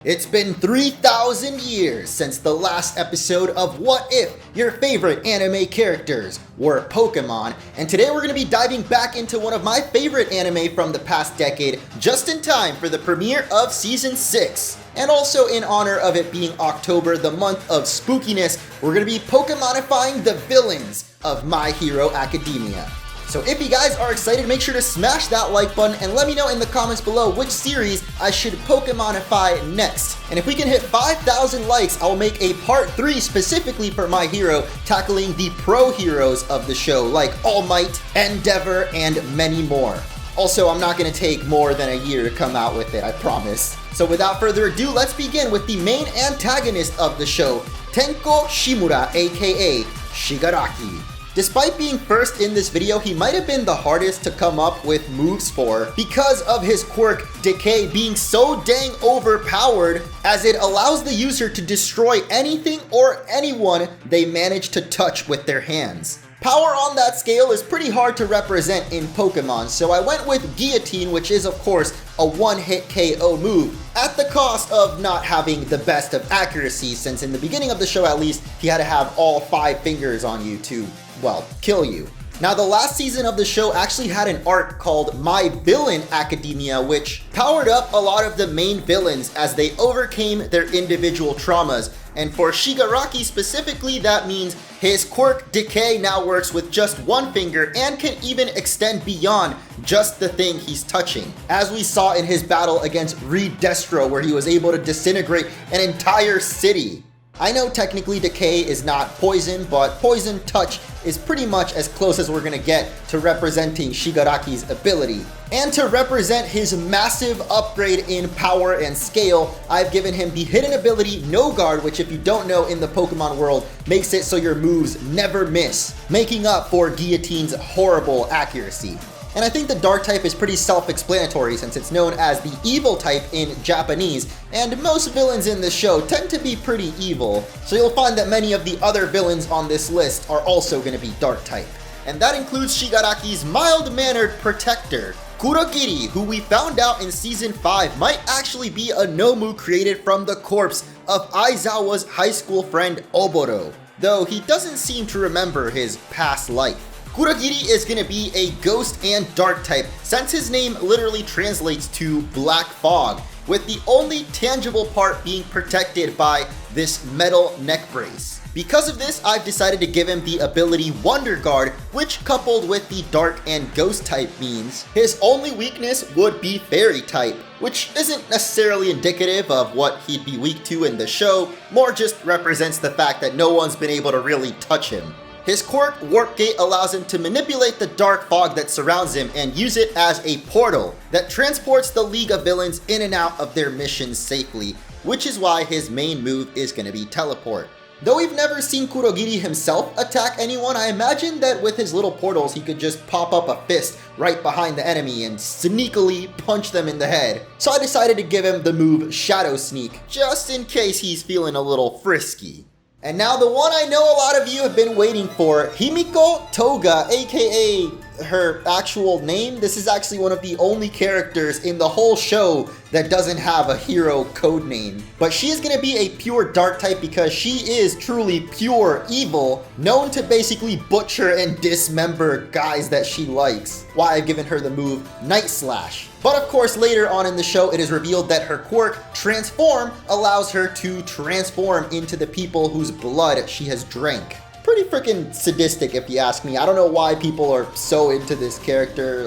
It's been 3,000 years since the last episode of What If Your Favorite Anime Characters Were Pokémon, and today we're going to be diving back into one of my favorite anime from the past decade, just in time for the premiere of Season 6. And also in honor of it being October, the month of spookiness, we're going to be Pokemonifying the villains of My Hero Academia. So if you guys are excited, make sure to smash that like button and let me know in the comments below which series I should Pokemonify next. And if we can hit 5,000 likes, I'll make a part 3 specifically for My Hero, tackling the pro heroes of the show like All Might, Endeavor, and many more. Also, I'm not going to take more than a year to come out with it, I promise. So without further ado, let's begin with the main antagonist of the show, Tenko Shimura, aka Shigaraki. Despite being first in this video, he might have been the hardest to come up with moves for because of his quirk Decay being so dang overpowered, as it allows the user to destroy anything or anyone they manage to touch with their hands. Power on that scale is pretty hard to represent in Pokemon, so I went with Guillotine, which is of course a one-hit KO move, at the cost of not having the best of accuracy, since in the beginning of the show at least, he had to have all 5 fingers on you to, well, kill you. Now, the last season of the show actually had an arc called My Villain Academia, which powered up a lot of the main villains as they overcame their individual traumas. And for Shigaraki specifically, that means his quirk Decay now works with just one finger and can even extend beyond just the thing he's touching, as we saw in his battle against Reed Destro, where he was able to disintegrate an entire city. I know technically Decay is not poison, but poison touch is pretty much as close as we're gonna get to representing Shigaraki's ability. And to represent his massive upgrade in power and scale, I've given him the hidden ability No Guard, which if you don't know in the Pokemon world, makes it so your moves never miss, making up for Guillotine's horrible accuracy. And I think the Dark type is pretty self-explanatory since it's known as the evil type in Japanese, and most villains in the show tend to be pretty evil, so you'll find that many of the other villains on this list are also going to be Dark type. And that includes Shigaraki's mild-mannered protector, Kurogiri, who we found out in Season 5 might actually be a Nomu created from the corpse of Aizawa's high school friend Oboro, though he doesn't seem to remember his past life. Kurogiri is going to be a ghost and dark type, since his name literally translates to black fog, with the only tangible part being protected by this metal neck brace. Because of this, I've decided to give him the ability Wonder Guard, which coupled with the dark and ghost type means his only weakness would be fairy type, which isn't necessarily indicative of what he'd be weak to in the show, more just represents the fact that no one's been able to really touch him. His quirk, Warp Gate, allows him to manipulate the dark fog that surrounds him and use it as a portal that transports the League of Villains in and out of their missions safely, which is why his main move is going to be Teleport. Though we've never seen Kurogiri himself attack anyone, I imagine that with his little portals he could just pop up a fist right behind the enemy and sneakily punch them in the head. So I decided to give him the move Shadow Sneak, just in case he's feeling a little frisky. And now the one I know a lot of you have been waiting for, Himiko Toga, aka her actual name. This is actually one of the only characters in the whole show that doesn't have a hero code name. But she is going to be a pure dark type because she is truly pure evil, known to basically butcher and dismember guys that she likes. Why I've given her the move Night Slash. But of course, later on in the show, it is revealed that her quirk, Transform, allows her to transform into the people whose blood she has drank. Pretty freaking sadistic if you ask me. I don't know why people are so into this character.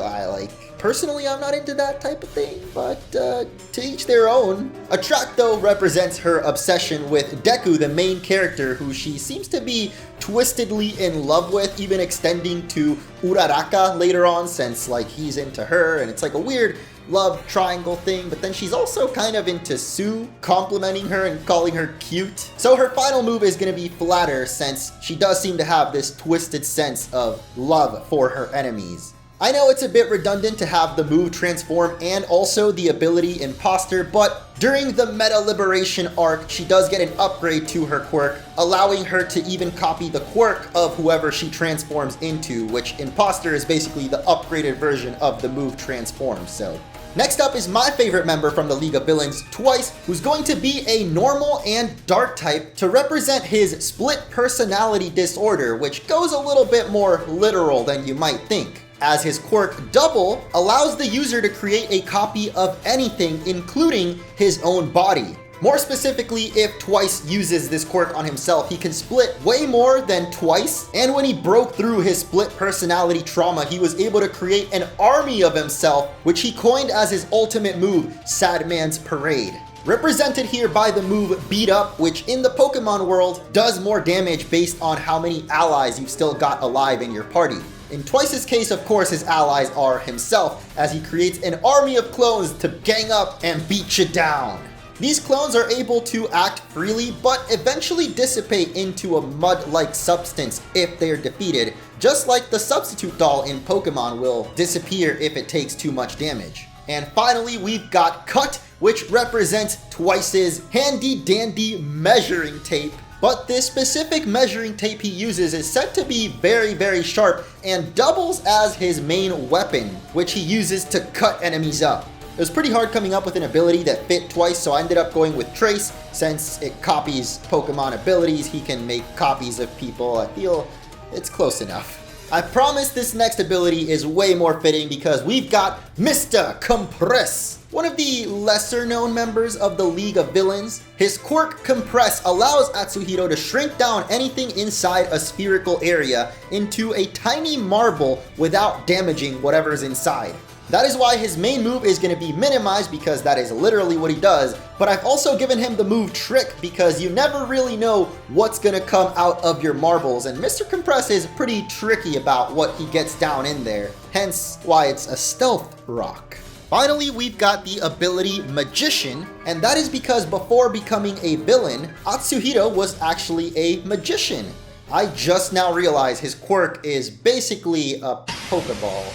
Personally, I'm not into that type of thing, but to each their own. Attract, though, represents her obsession with Deku, the main character, who she seems to be twistedly in love with, even extending to Uraraka later on, since he's into her, and it's like a weird love triangle thing. But then she's also kind of into Sue, complimenting her and calling her cute. So her final move is going to be Flatter, since she does seem to have this twisted sense of love for her enemies. I know it's a bit redundant to have the move Transform and also the ability Imposter, but during the Meta Liberation arc, she does get an upgrade to her quirk, allowing her to even copy the quirk of whoever she transforms into, which Imposter is basically the upgraded version of the move Transform. So Next up is my favorite member from the League of Villains, Twice, who's going to be a normal and dark type to represent his split personality disorder, which goes a little bit more literal than you might think, as his quirk Double allows the user to create a copy of anything, including his own body. More specifically, if Twice uses this quirk on himself, he can split way more than Twice, and when he broke through his split personality trauma, he was able to create an army of himself, which he coined as his ultimate move, Sad Man's Parade. Represented here by the move Beat Up, which in the Pokemon world does more damage based on how many allies you've still got alive in your party. In Twice's case, of course, his allies are himself, as he creates an army of clones to gang up and beat you down. These clones are able to act freely, but eventually dissipate into a mud-like substance if they are defeated, just like the substitute doll in Pokemon will disappear if it takes too much damage. And finally, we've got Cut, which represents Twice's handy-dandy measuring tape. But this specific measuring tape he uses is said to be very, very sharp and doubles as his main weapon, which he uses to cut enemies up. It was pretty hard coming up with an ability that fit Twice, so I ended up going with Trace. Since it copies Pokemon abilities, he can make copies of people. I feel it's close enough. I promise this next ability is way more fitting because we've got Mr. Compress, one of the lesser known members of the League of Villains. His quirk Compress allows Atsuhiro to shrink down anything inside a spherical area into a tiny marble without damaging whatever's inside. That is why his main move is going to be minimized, because that is literally what he does, but I've also given him the move Trick because you never really know what's going to come out of your marbles, and Mr. Compress is pretty tricky about what he gets down in there, hence why it's a stealth rock. Finally, we've got the ability Magician, and that is because before becoming a villain, Atsuhiro was actually a magician. I just now realized his quirk is basically a Pokeball.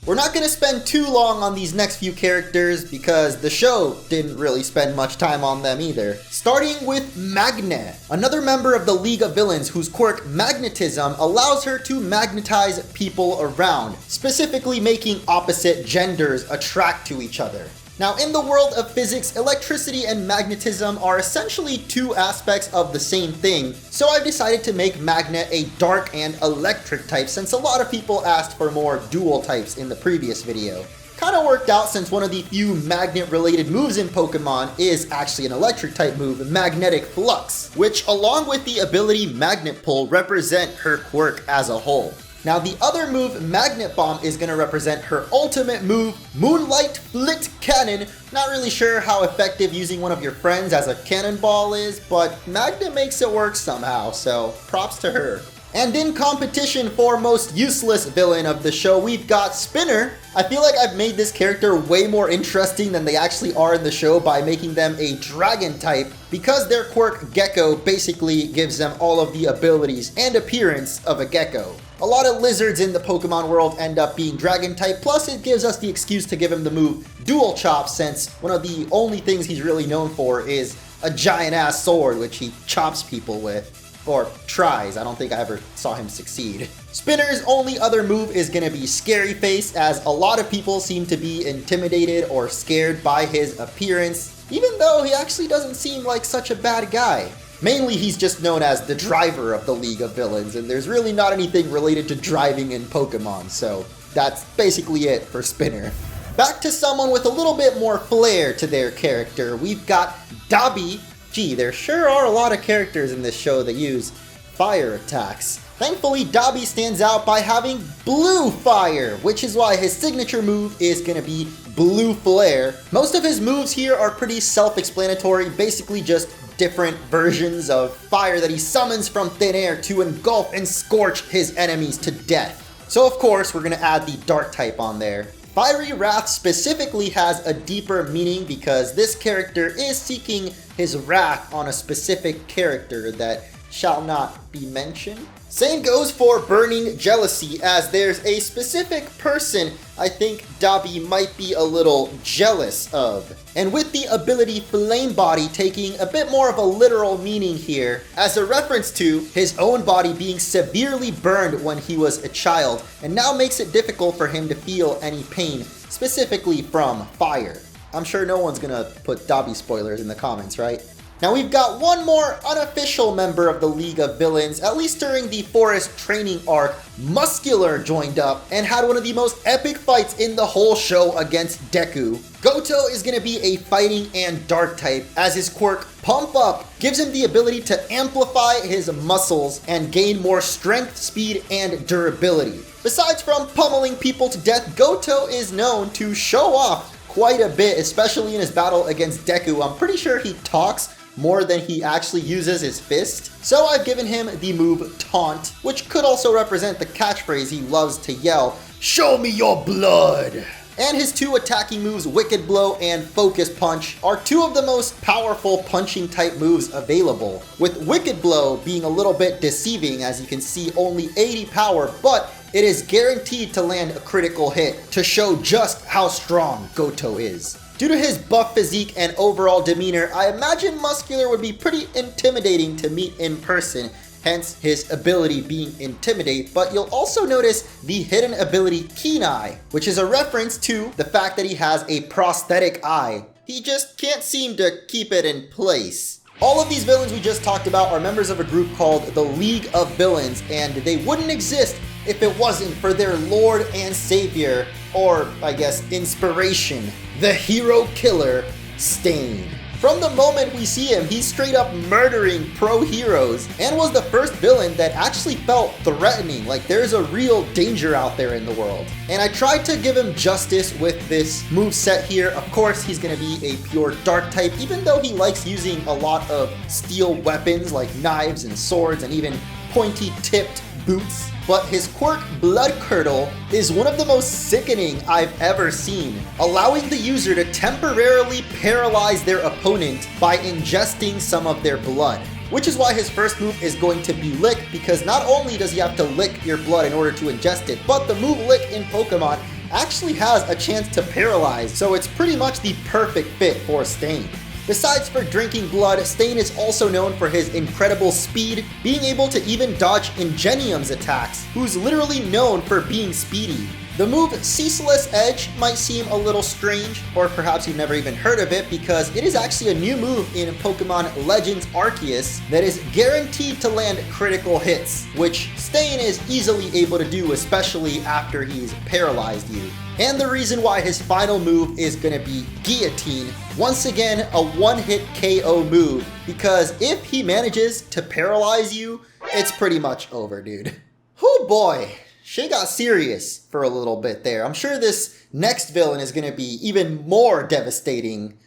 We're not going to spend too long on these next few characters because the show didn't really spend much time on them either. Starting with Magna, another member of the League of Villains whose quirk Magnetism allows her to magnetize people around, specifically making opposite genders attract to each other. Now, in the world of physics, electricity and magnetism are essentially two aspects of the same thing, so I've decided to make Magna a dark and electric type since a lot of people asked for more dual types in the previous video. Kinda worked out since one of the few magnet-related moves in Pokemon is actually an electric type move, Magnetic Flux, which along with the ability Magnet Pull represent her quirk as a whole. Now the other move, Magnet Bomb, is going to represent her ultimate move, Moonlight Flit Cannon. Not really sure how effective using one of your friends as a cannonball is, but Magna makes it work somehow, so props to her. And in competition for most useless villain of the show, we've got Spinner. I feel like I've made this character way more interesting than they actually are in the show by making them a dragon type, because their quirk Gecko basically gives them all of the abilities and appearance of a gecko. A lot of lizards in the Pokemon world end up being dragon type, plus it gives us the excuse to give him the move Dual Chop, since one of the only things he's really known for is a giant ass sword which he chops people with. Or tries, I don't think I ever saw him succeed. Spinner's only other move is going to be Scary Face, as a lot of people seem to be intimidated or scared by his appearance, even though he actually doesn't seem like such a bad guy. Mainly he's just known as the driver of the League of Villains, and there's really not anything related to driving in Pokemon, so that's basically it for Spinner. Back to someone with a little bit more flair to their character, we've got Dobby. Gee, there sure are a lot of characters in this show that use fire attacks. Thankfully, Dobby stands out by having blue fire, which is why his signature move is going to be Blue Flare. Most of his moves here are pretty self-explanatory, basically just different versions of fire that he summons from thin air to engulf and scorch his enemies to death. So of course, we're going to add the dark type on there. Fiery Wrath specifically has a deeper meaning because this character is seeking his wrath on a specific character that shall not be mentioned. Same goes for Burning Jealousy, as there's a specific person I think Dobby might be a little jealous of. And with the ability Flame Body taking a bit more of a literal meaning here, as a reference to his own body being severely burned when he was a child, and now makes it difficult for him to feel any pain, specifically from fire. I'm sure no one's gonna put Dobby spoilers in the comments, right? Now we've got one more unofficial member of the League of Villains, at least during the Forest training arc. Muscular joined up and had one of the most epic fights in the whole show against Deku. Goto is going to be a fighting and dark type, as his quirk Pump Up gives him the ability to amplify his muscles and gain more strength, speed, and durability. Besides from pummeling people to death, Goto is known to show off quite a bit, especially in his battle against Deku. I'm pretty sure he talks more than he actually uses his fist. So I've given him the move Taunt, which could also represent the catchphrase he loves to yell, "Show me your blood!" And his two attacking moves, Wicked Blow and Focus Punch, are two of the most powerful punching type moves available, with Wicked Blow being a little bit deceiving, as you can see only 80 power, but it is guaranteed to land a critical hit to show just how strong Goto is. Due to his buff physique and overall demeanor, I imagine Muscular would be pretty intimidating to meet in person, hence his ability being Intimidate, but you'll also notice the hidden ability Keen Eye, which is a reference to the fact that he has a prosthetic eye. He just can't seem to keep it in place. All of these villains we just talked about are members of a group called the League of Villains, and they wouldn't exist if it wasn't for their lord and savior, or I guess inspiration, the hero killer, Stain. From the moment we see him, he's straight up murdering pro-heroes, and was the first villain that actually felt threatening, like there's a real danger out there in the world. And I tried to give him justice with this moveset here. Of course, he's gonna be a pure dark type, even though he likes using a lot of steel weapons like knives and swords and even pointy-tipped boots. But his quirk, Blood Curdle, is one of the most sickening I've ever seen, allowing the user to temporarily paralyze their opponent by ingesting some of their blood. Which is why his first move is going to be Lick, because not only does he have to lick your blood in order to ingest it, but the move Lick in Pokemon actually has a chance to paralyze, so it's pretty much the perfect fit for Stain. Besides for drinking blood, Stain is also known for his incredible speed, being able to even dodge Ingenium's attacks, who's literally known for being speedy. The move Ceaseless Edge might seem a little strange, or perhaps you've never even heard of it, because it is actually a new move in Pokemon Legends Arceus that is guaranteed to land critical hits, which Stain is easily able to do, especially after he's paralyzed you. And the reason why his final move is going to be Guillotine, once again a one-hit KO move, because if he manages to paralyze you, it's pretty much over, dude. Oh boy. Shit got serious for a little bit there. I'm sure this next villain is going to be even more devastating.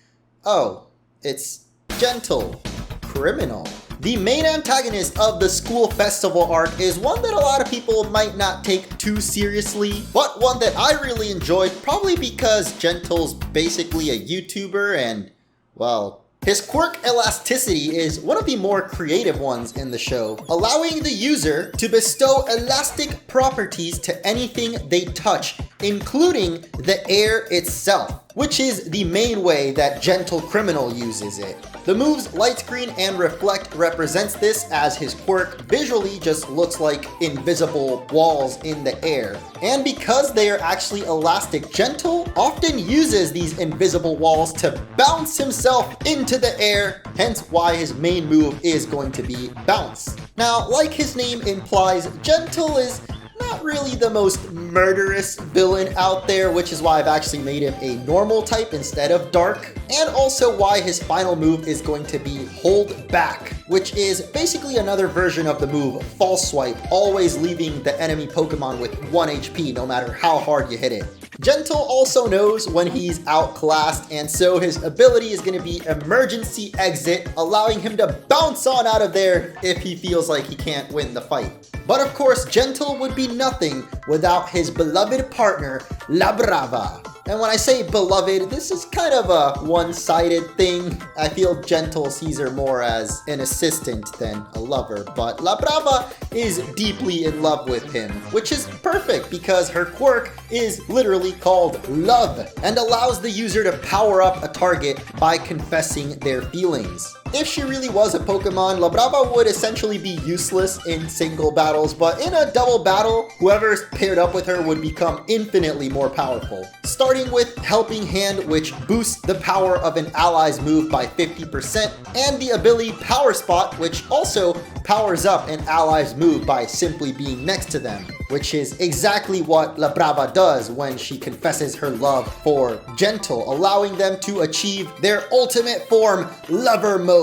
Oh, it's Gentle Criminal. The main antagonist of the School Festival arc is one that a lot of people might not take too seriously, but one that I really enjoyed, probably because Gentle's basically a YouTuber and, well, his quirk Elasticity is one of the more creative ones in the show, allowing the user to bestow elastic properties to anything they touch, including the air itself, which is the main way that Gentle Criminal uses it. The moves Light Screen and Reflect represents this, as his quirk visually just looks like invisible walls in the air. And because they are actually elastic, Gentle often uses these invisible walls to bounce himself into the air, hence why his main move is going to be Bounce. Now, like his name implies, Gentle is not really the most murderous villain out there, which is why I've actually made him a normal type instead of dark, and also why his final move is going to be Hold Back, which is basically another version of the move False Swipe, always leaving the enemy Pokemon with 1 HP no matter how hard you hit it. Gentle also knows when he's outclassed, and so his ability is going to be Emergency Exit, allowing him to bounce on out of there if he feels like he can't win the fight. But of course, Gentle would be nothing without his beloved partner, La Brava. And when I say beloved, this is kind of a one-sided thing. I feel Gentle sees her more as an assistant than a lover, but La Brava is deeply in love with him, which is perfect because her quirk is literally called Love and allows the user to power up a target by confessing their feelings. If she really was a Pokemon, La Brava would essentially be useless in single battles, but in a double battle, whoever's paired up with her would become infinitely more powerful. Starting with Helping Hand, which boosts the power of an ally's move by 50%, and the ability Power Spot, which also powers up an ally's move by simply being next to them, which is exactly what La Brava does when she confesses her love for Gentle, allowing them to achieve their ultimate form, Lover Mode.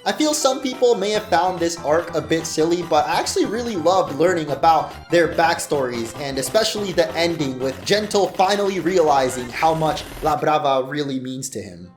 I feel some people may have found this arc a bit silly, but I actually really loved learning about their backstories, and especially the ending with Gentle finally realizing how much La Brava really means to him.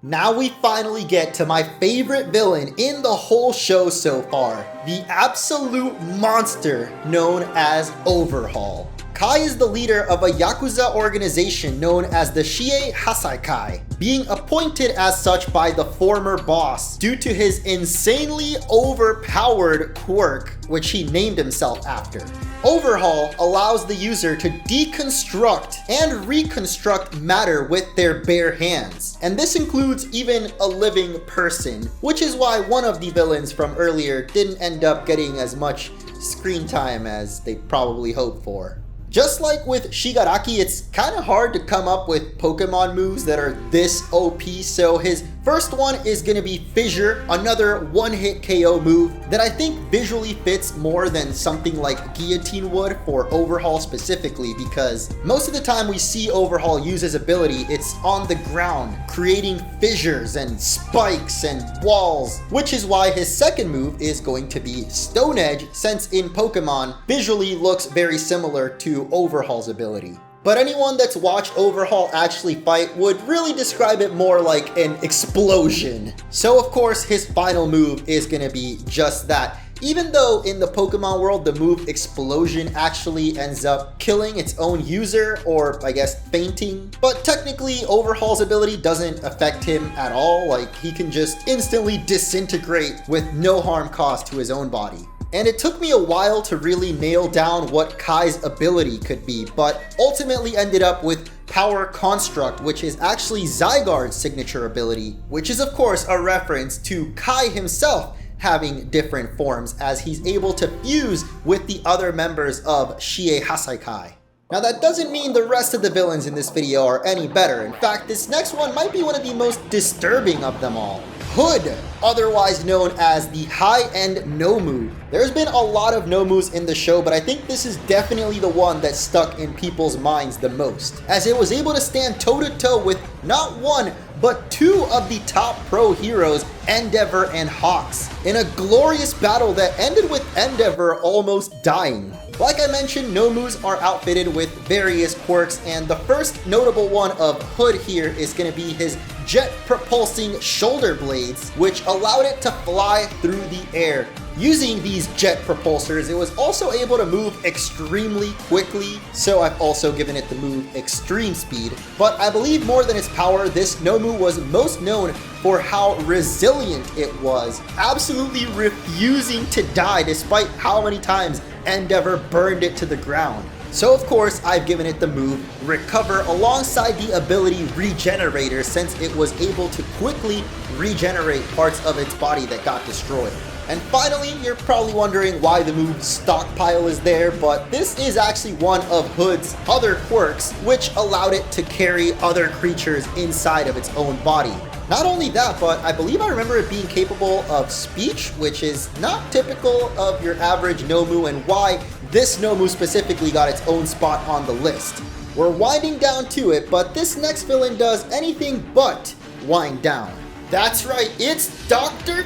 Now we finally get to my favorite villain in the whole show so far, the absolute monster known as Overhaul. Kai is the leader of a Yakuza organization known as the Shie Hasaikai, being appointed as such by the former boss due to his insanely overpowered quirk, which he named himself after. Overhaul allows the user to deconstruct and reconstruct matter with their bare hands, and this includes even a living person, which is why one of the villains from earlier didn't end up getting as much screen time as they probably hoped for. Just like with Shigaraki, it's kind of hard to come up with Pokemon moves that are this OP, so his first one is going to be Fissure, another one-hit KO move that I think visually fits more than something like Guillotine would for Overhaul specifically, because most of the time we see Overhaul use his ability, it's on the ground, creating fissures and spikes and walls, which is why his second move is going to be Stone Edge, since in Pokemon, visually looks very similar to Overhaul's ability. But anyone that's watched Overhaul actually fight would really describe it more like an explosion. So of course his final move is gonna be just that, even though in the Pokemon world the move Explosion actually ends up killing its own user, or I guess fainting. But technically Overhaul's ability doesn't affect him at all, like he can just instantly disintegrate with no harm caused to his own body. And it took me a while to really nail down what Kai's ability could be, but ultimately ended up with Power Construct, which is actually Zygarde's signature ability, which is of course a reference to Kai himself having different forms as he's able to fuse with the other members of Shie Hasaikai. Now that doesn't mean the rest of the villains in this video are any better. In fact, this next one might be one of the most disturbing of them all. Hood, otherwise known as the high-end Nomu. There's been a lot of Nomus in the show, but I think this is definitely the one that stuck in people's minds the most, as it was able to stand toe-to-toe with not one, but two of the top pro heroes, Endeavor and Hawks, in a glorious battle that ended with Endeavor almost dying. Like I mentioned, Nomus are outfitted with various quirks, and the first notable one of Hood here is going to be his jet-propulsing shoulder blades, which allowed it to fly through the air. Using these jet propulsors, it was also able to move extremely quickly, so I've also given it the move Extreme Speed. But I believe more than its power, this Nomu was most known for how resilient it was, absolutely refusing to die despite how many times Endeavor burned it to the ground. So of course, I've given it the move Recover alongside the ability Regenerator, since it was able to quickly regenerate parts of its body that got destroyed. And finally, you're probably wondering why the move Stockpile is there, but this is actually one of Hood's other quirks, which allowed it to carry other creatures inside of its own body. Not only that, but I believe I remember it being capable of speech, which is not typical of your average Nomu, and why this Nomu specifically got its own spot on the list. We're winding down to it, but this next villain does anything but wind down. That's right, it's Dr.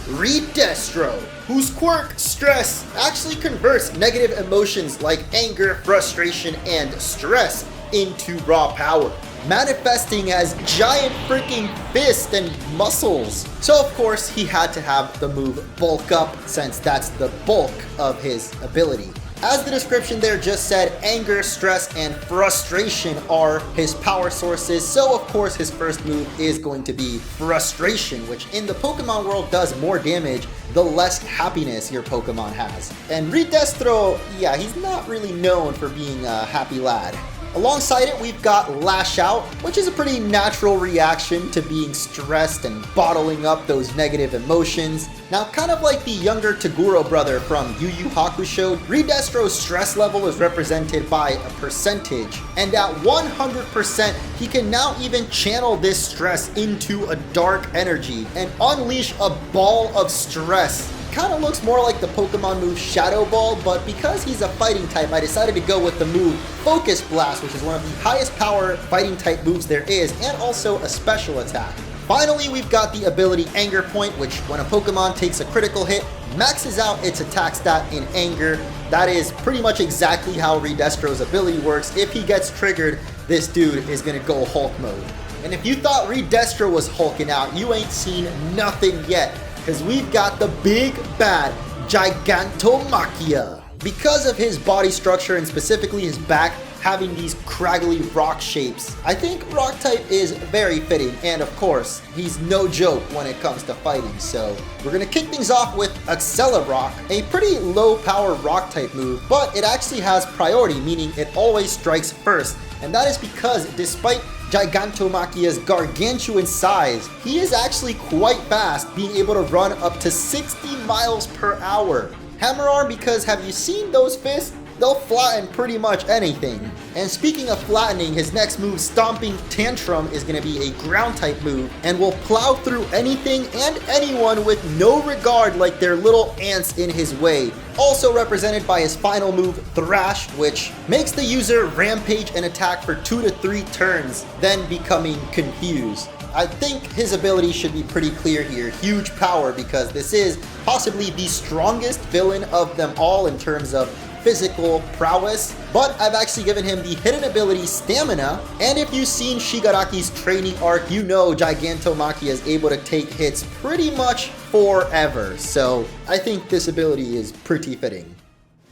Redestro, whose Quirk Stress actually converts negative emotions like anger, frustration, and stress into raw power, manifesting as giant freaking fists and muscles. So of course he had to have the move Bulk Up, since that's the bulk of his ability. As the description there just said, anger, stress, and frustration are his power sources, so of course his first move is going to be frustration, which in the Pokemon world does more damage the less happiness your Pokemon has. And Ridestro, yeah, he's not really known for being a happy lad. Alongside it, we've got Lash Out, which is a pretty natural reaction to being stressed and bottling up those negative emotions. Now, kind of like the younger Toguro brother from Yu Yu Hakusho, Ridestro's stress level is represented by a percentage, and at 100%, he can now even channel this stress into a dark energy and unleash a ball of stress. Kind of looks more like the Pokemon move Shadow Ball, but because he's a fighting type, I decided to go with the move Focus Blast, which is one of the highest power fighting type moves there is, and also a special attack. Finally, we've got the ability Anger Point, which when a Pokemon takes a critical hit, maxes out its attack stat in anger. That is pretty much exactly how Ridestro's ability works. If he gets triggered, this dude is gonna go Hulk mode. And if you thought Ridestro was hulking out, you ain't seen nothing yet, because we've got the big bad Giganto Machia. Because of his body structure and specifically his back having these craggly rock shapes, I think rock type is very fitting, and of course, he's no joke when it comes to fighting. So we're gonna kick things off with Accelerock, a pretty low power rock type move, but it actually has priority, meaning it always strikes first. And that is because despite Giganto Machia's gargantuan size, he is actually quite fast, being able to run up to 60 miles per hour. Hammer Arm, because have you seen those fists? They'll flatten pretty much anything. And speaking of flattening, his next move, Stomping Tantrum, is going to be a ground type move and will plow through anything and anyone with no regard, like they're little ants in his way. Also represented by his final move, Thrash, which makes the user rampage and attack for 2 to 3 turns, then becoming confused. I think his ability should be pretty clear here. Huge power, because this is possibly the strongest villain of them all in terms of physical prowess, but I've actually given him the hidden ability Stamina, and if you've seen Shigaraki's training arc, you know Giganto Machia is able to take hits pretty much forever, so I think this ability is pretty fitting.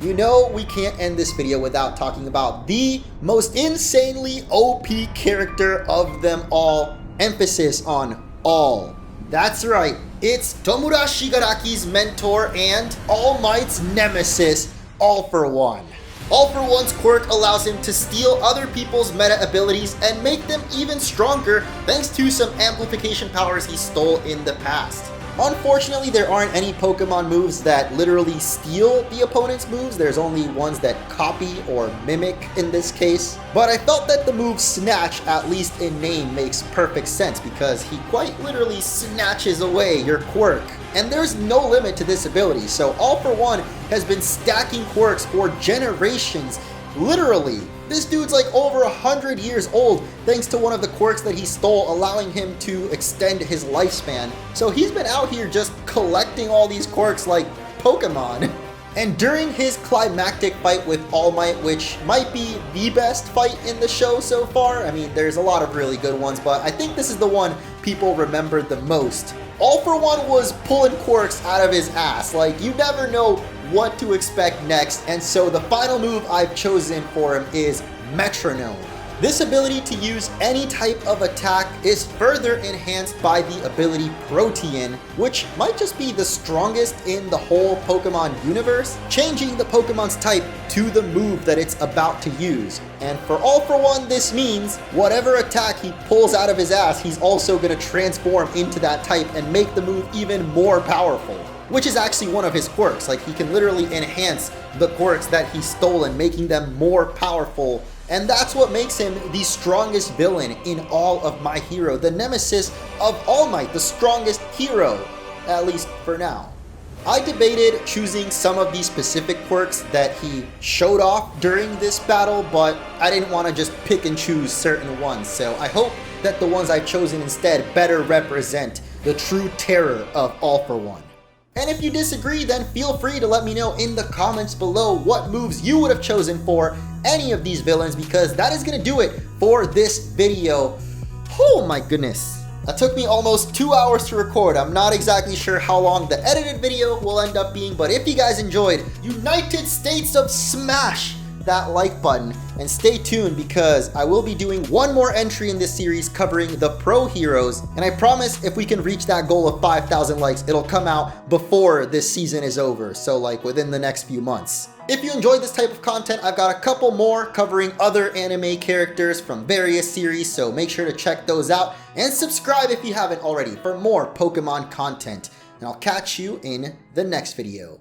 You know we can't end this video without talking about the most insanely OP character of them all. Emphasis on all. That's right, it's Tomura Shigaraki's mentor and All Might's nemesis, All For One. All For One's quirk allows him to steal other people's meta abilities and make them even stronger thanks to some amplification powers he stole in the past. Unfortunately, there aren't any Pokemon moves that literally steal the opponent's moves. There's only ones that copy or mimic in this case. But I felt that the move Snatch, at least in name, makes perfect sense because he quite literally snatches away your quirk. And there's no limit to this ability, so All For One has been stacking quirks for generations. Literally, this dude's like over 100 years old thanks to one of the quirks that he stole, allowing him to extend his lifespan. So he's been out here just collecting all these quirks like Pokemon. And during his climactic fight with All Might, which might be the best fight in the show so far, I mean, there's a lot of really good ones, but I think this is the one people remember the most. All For One was pulling quirks out of his ass. Like, you never know what to expect next, and so the final move I've chosen for him is Metronome. This ability to use any type of attack is further enhanced by the ability Protean, which might just be the strongest in the whole Pokemon universe, changing the Pokemon's type to the move that it's about to use. And for All For One, this means whatever attack he pulls out of his ass, he's also going to transform into that type and make the move even more powerful, which is actually one of his quirks. Like, he can literally enhance the quirks that he's stolen, making them more powerful. And that's what makes him the strongest villain in all of My Hero, the nemesis of All Might, the strongest hero, at least for now. I debated choosing some of these specific quirks that he showed off during this battle, but I didn't want to just pick and choose certain ones, so I hope that the ones I've chosen instead better represent the true terror of All For One. And if you disagree, then feel free to let me know in the comments below what moves you would have chosen for any of these villains, because that is going to do it for this video. Oh my goodness. That took me almost 2 hours to record. I'm not exactly sure how long the edited video will end up being, but if you guys enjoyed, United States of Smash that like button and stay tuned because I will be doing one more entry in this series covering the pro heroes, and I promise if we can reach that goal of 5,000 likes, it'll come out before this season is over, so like within the next few months. If you enjoyed this type of content, I've got a couple more covering other anime characters from various series, so make sure to check those out and subscribe if you haven't already for more Pokemon content. And I'll catch you in the next video.